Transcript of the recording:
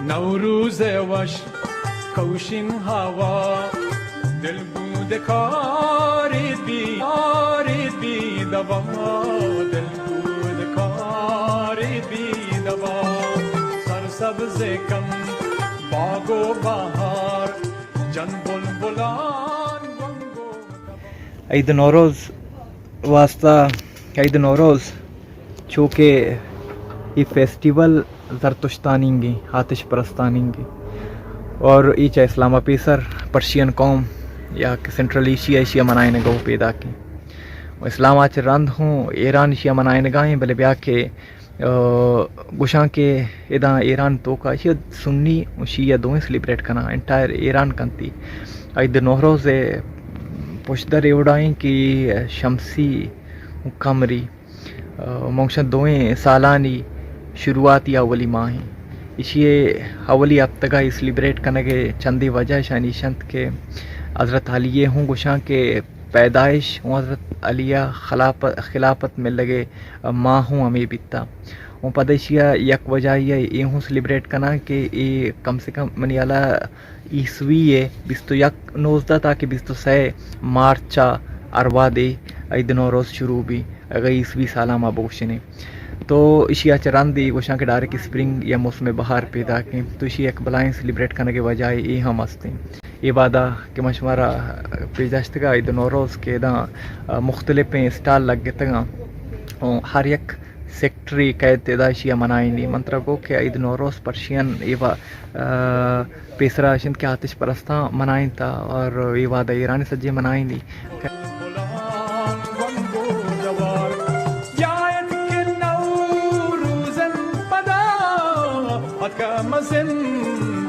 نوروز وش کوشین هوا دل بود کارید بی دوا دل بود کارید بی دوا سرسبز کم باغ و بهار جن بلبلان عید نوروز واسطہ عید نوروز چونکہ یہ فیسٹیول زرتشتانی گی آتش پرستانی گی اور ایچا اسلام پیسر پرشین قوم یا سینٹرل ایشیا منائن گو پیدا کی اسلام آچ رند ہوں ایران ایشیا منائن گاہیں بلے بیا کے گوشاں کے ادا ایران تو کا یہ سنی شیعہ دوئیں سلیبریٹ کرنا انٹائر ایران کنتی عید نوروز پشدر ایوڑائیں کی شمسی قمری منگشن دوئیں سالانی شروعاتی اولی ماہ ہیں اسے اولی ہفتہ یہ سلیبریٹ کرنے کے چندی وجہ شانی شنت کے حضرت علیہ ہوں گوشاں کے پیدائش ہوں حضرت علیہ خلافت میں لگے ماہ ہوں ہمیں بیتا ہوں پدیشیہ یک وجہ یہ ہوں سلیبریٹ کرنا کہ یہ کم سے کم منی علا عیسوی ہے 21/19 تاکہ 23 مارچا اروا دے عید نوروز شروع بھی اگر عیسوی سالہ بوشنے تو اسی چران دی گوشاں کے ڈائریکٹ اسپرنگ یا موسم بہار پیدا کی تو اسی ایک بلائیں سلیبریٹ کرنے کے وجہ یہ ہم ہستے یہ وعدہ کہ مشورہ پیداشت کا عید نوروز کے دا مختلف اسٹال لگ گئے تگا ہر ایک سیکٹری قید تعداشیہ منائیں نہیں منترا کو کہ عید نوروز پرشین ایوا پیسرا شند کے آتش پرستاں منائیں تھا اور یہ وعدہ ایرانی سجے منائیں نہیں مزن